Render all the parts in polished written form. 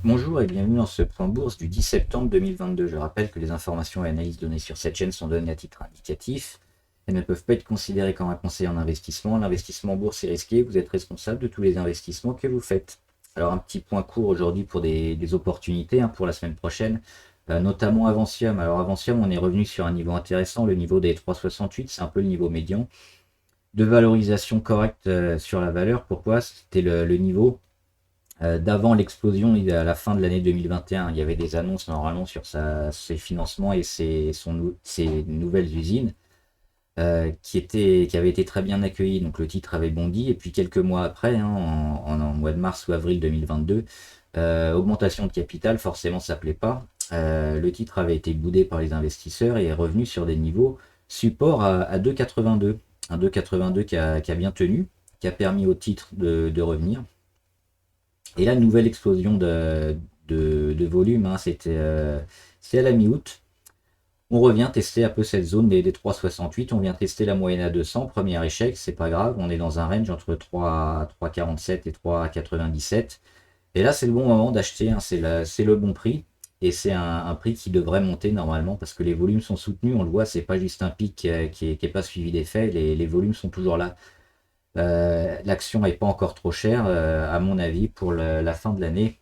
Bonjour et bienvenue dans ce point bourse du 10 septembre 2022. Je rappelle que les informations et analyses données sur cette chaîne sont données à titre indicatif et ne peuvent pas être considérées comme un conseil en investissement. L'investissement en bourse est risqué, vous êtes responsable de tous les investissements que vous faites. Alors un petit point court aujourd'hui pour des opportunités pour la semaine prochaine, notamment Avancium. Alors Avancium, on est revenu sur un niveau intéressant, le niveau des 3,68, c'est un peu le niveau médian. De valorisation correcte sur la valeur, pourquoi? C'était le niveau d'avant l'explosion à la fin de l'année 2021. Il y avait des annonces normalement sur ses financements et ses nouvelles usines qui avaient été très bien accueillies. Donc le titre avait bondi. Et puis quelques mois après, en mois de mars ou avril 2022, augmentation de capital, forcément ça ne plaît pas. Le titre avait été boudé par les investisseurs et est revenu sur des niveaux support à 2,82. Un 2,82 qui a bien tenu, qui a permis au titre de revenir. Et là, nouvelle explosion de volume, c'est à la mi-août. On revient tester un peu cette zone des 3,68. On vient tester la moyenne à 200. Premier échec, c'est pas grave. On est dans un range entre 3,47 et 3,97. Et là, c'est le bon moment d'acheter. C'est le bon prix. Et c'est un prix qui devrait monter normalement parce que les volumes sont soutenus. On le voit, c'est pas juste un pic qui est pas suivi d'effet. Les volumes sont toujours là. L'action n'est pas encore trop chère, à mon avis, pour la fin de l'année.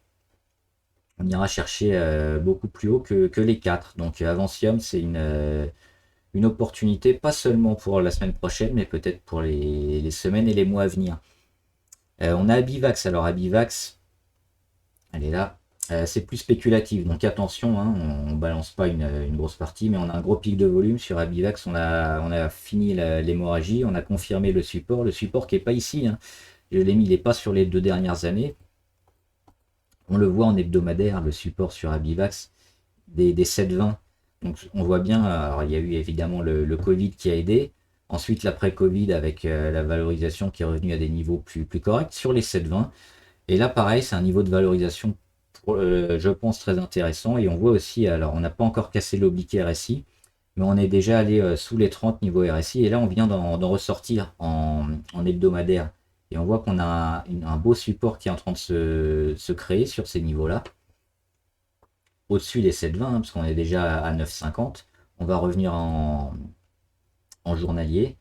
On ira chercher beaucoup plus haut que les 4. Donc Avancium, c'est une opportunité, pas seulement pour la semaine prochaine, mais peut-être pour les semaines et les mois à venir. On a Abivax. Alors Abivax, elle est là. C'est plus spéculatif, donc attention, on ne balance pas une grosse partie, mais on a un gros pic de volume sur Abivax. On a fini l'hémorragie, on a confirmé le support qui n'est pas ici. Je l'ai mis, il n'est pas sur les 2 dernières années. On le voit en hebdomadaire, le support sur Abivax des 7,20. Donc on voit bien, alors il y a eu évidemment le Covid qui a aidé. Ensuite l'après-Covid avec la valorisation qui est revenue à des niveaux plus corrects sur les 7,20. Et là pareil, c'est un niveau de valorisation, je pense, très intéressant. Et on voit aussi, alors on n'a pas encore cassé l'oblique RSI, mais on est déjà allé sous les 30 niveaux RSI. Et là on vient d'en ressortir en hebdomadaire. Et on voit qu'on a un beau support qui est en train de se créer sur ces niveaux-là. Au-dessus des 7,20, parce qu'on est déjà à 9,50. On va revenir en journalier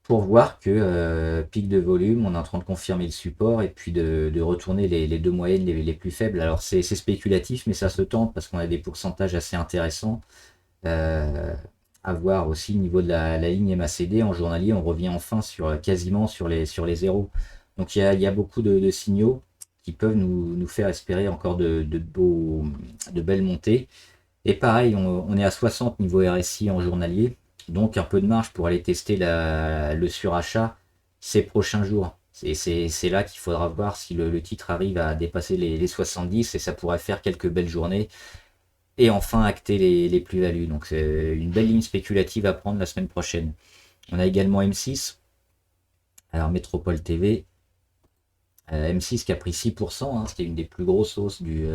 pour voir que pic de volume, on est en train de confirmer le support et puis de retourner les deux moyennes les plus faibles. Alors c'est spéculatif, mais ça se tente parce qu'on a des pourcentages assez intéressants. À voir aussi au niveau de la ligne MACD en journalier, on revient enfin quasiment sur les zéros. Donc il y a beaucoup de signaux qui peuvent nous faire espérer encore de belles montées. Et pareil, on est à 60 niveau RSI en journalier, donc un peu de marge pour aller tester le surachat ces prochains jours. C'est là qu'il faudra voir si le titre arrive à dépasser les 70 et ça pourrait faire quelques belles journées et enfin acter les plus-values. Donc c'est une belle ligne spéculative à prendre la semaine prochaine. On a également M6, alors Métropole TV, M6 qui a pris 6%, c'était une des plus grosses hausses du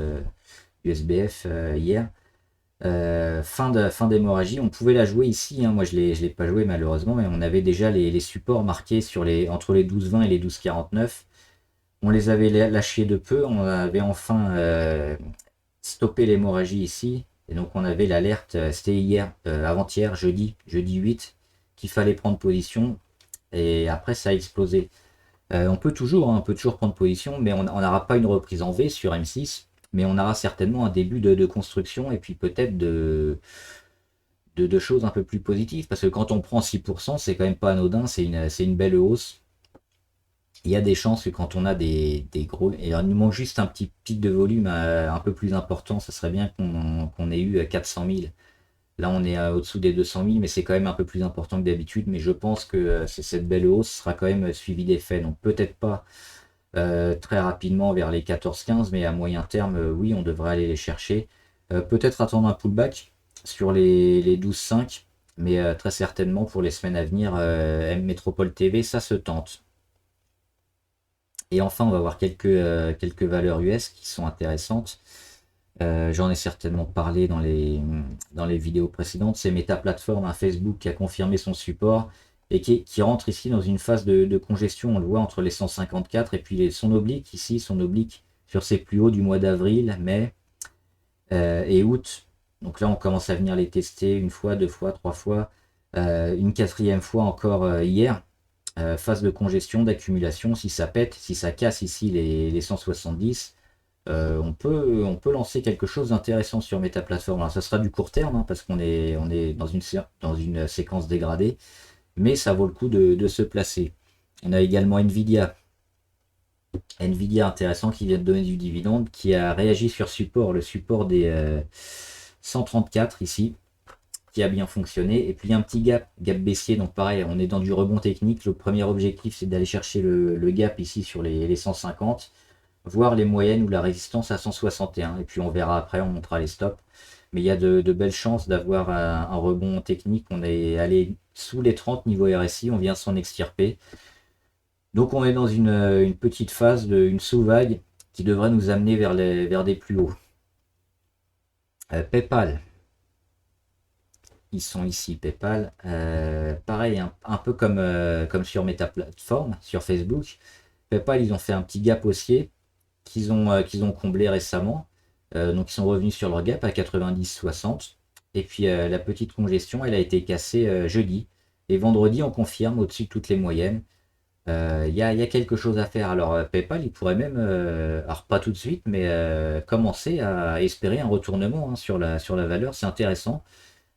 SBF hier. Fin d'hémorragie, on pouvait la jouer ici, moi je l'ai pas joué malheureusement, mais on avait déjà les supports marqués entre les 12,20 et les 12,49. On les avait lâchés de peu, on avait enfin stoppé l'hémorragie ici, et donc on avait l'alerte, c'était hier, avant-hier, jeudi 8, qu'il fallait prendre position, et après ça a explosé. On peut toujours prendre position, mais on n'aura pas une reprise en V sur M6, mais on aura certainement un début de construction et puis peut-être de choses un peu plus positives, parce que quand on prend 6%, c'est quand même pas anodin, c'est une belle hausse. Il y a des chances que quand on a des gros... Et il nous manque juste un petit pic de volume un peu plus important, ça serait bien qu'on ait eu 400 000. Là, on est au-dessous des 200 000, mais c'est quand même un peu plus important que d'habitude. Mais je pense que cette belle hausse sera quand même suivie d'effets. Donc peut-être pas très rapidement vers les 14-15, mais à moyen terme, oui, on devrait aller les chercher. Peut-être attendre un pullback sur les 12,5, mais très certainement pour les semaines à venir, M Métropole TV, ça se tente. Et enfin, on va voir quelques valeurs US qui sont intéressantes. J'en ai certainement parlé dans les vidéos précédentes. C'est Meta Platform, un Facebook qui a confirmé son support et qui rentre ici dans une phase de congestion. On le voit entre les 154 et puis son oblique ici, son oblique sur ses plus hauts du mois d'avril, mai et août. Donc là, on commence à venir les tester une fois, deux fois, trois fois, une quatrième fois encore hier. Phase de congestion, d'accumulation, si ça pète, si ça casse ici les 170, on peut lancer quelque chose d'intéressant sur Metaplateform. Alors ça sera du court terme, hein, parce qu'on est dans une séquence dégradée, mais ça vaut le coup de se placer. On a également Nvidia intéressant, qui vient de donner du dividende, qui a réagi sur support, le support des 134 ici, qui a bien fonctionné. Et puis un petit gap baissier, donc pareil, on est dans du rebond technique. Le premier objectif, c'est d'aller chercher le gap ici sur les 150, voir les moyennes ou la résistance à 161. Et puis on verra après, on montrera les stops. Mais il y a de belles chances d'avoir un rebond technique. On est allé sous les 30 niveau RSI, on vient s'en extirper. Donc on est dans une petite phase, une sous-vague qui devrait nous amener vers des plus hauts. PayPal, ils sont ici, PayPal. Pareil, un peu comme sur Metaplateform, sur Facebook. PayPal, ils ont fait un petit gap haussier qu'ils ont comblé récemment. Donc ils sont revenus sur leur gap à 90,60. Et puis la petite congestion, elle a été cassée jeudi. Et vendredi, on confirme au-dessus de toutes les moyennes. Il y a quelque chose à faire. Alors PayPal, il pourrait même, alors pas tout de suite, mais commencer à espérer un retournement, hein, sur la valeur. C'est intéressant.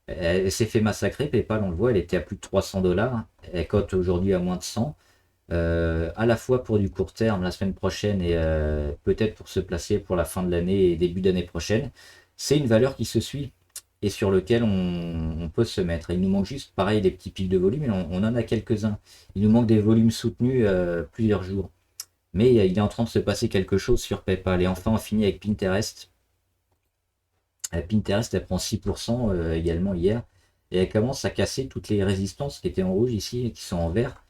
Elle s'est fait massacrer, PayPal, on le voit, elle était à plus de 300 $. Elle cote aujourd'hui à moins de 100. À la fois pour du court terme la semaine prochaine et peut-être pour se placer pour la fin de l'année et début d'année prochaine. C'est une valeur qui se suit et sur lequel on peut se mettre. Il nous manque juste, pareil, des petits pics de volume, et on en a quelques-uns. Il nous manque des volumes soutenus plusieurs jours. Mais il est en train de se passer quelque chose sur PayPal. Et enfin, on finit avec Pinterest. Pinterest, elle prend 6% également hier. Et elle commence à casser toutes les résistances qui étaient en rouge ici et qui sont en vert.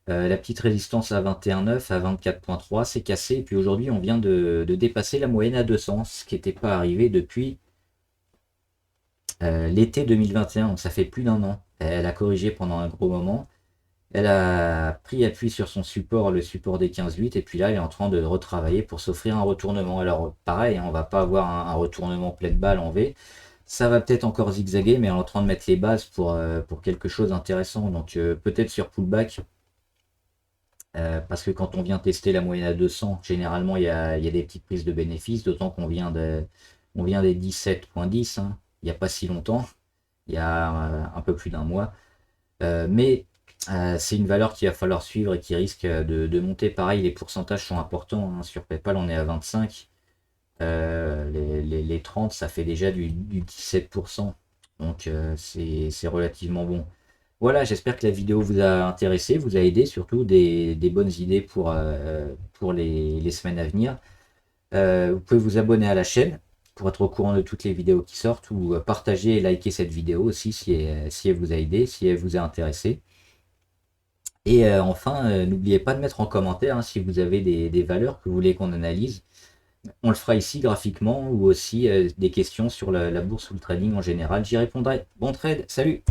La petite résistance à 21,9, à 24,3, c'est cassé. Et puis aujourd'hui, on vient de dépasser la moyenne à 200, ce qui n'était pas arrivé depuis l'été 2021. Donc ça fait plus d'un an. Elle a corrigé pendant un gros moment. Elle a pris appui sur son support, le support des 15,8. Et puis là, elle est en train de retravailler pour s'offrir un retournement. Alors pareil, hein, on va pas avoir un retournement pleine balle en V. Ça va peut-être encore zigzaguer, mais elle est en train de mettre les bases pour quelque chose d'intéressant. Donc peut-être sur pullback. Parce que quand on vient tester la moyenne à 200, généralement il y a des petites prises de bénéfices, d'autant qu'on vient des 17,10, hein, il n'y a pas si longtemps, il y a un peu plus d'un mois. Mais c'est une valeur qu'il va falloir suivre et qui risque de monter. Pareil, les pourcentages sont importants, hein. Sur PayPal, on est à 25. Les 30, ça fait déjà du 17%. Donc c'est relativement bon. Voilà, j'espère que la vidéo vous a intéressé, vous a aidé, surtout des bonnes idées pour les semaines à venir. Vous pouvez vous abonner à la chaîne pour être au courant de toutes les vidéos qui sortent, ou partager et liker cette vidéo aussi si elle vous a aidé, si elle vous a intéressé. Et enfin, n'oubliez pas de mettre en commentaire, hein, si vous avez des valeurs que vous voulez qu'on analyse. On le fera ici graphiquement, ou aussi des questions sur la bourse ou le trading en général. J'y répondrai. Bon trade, salut!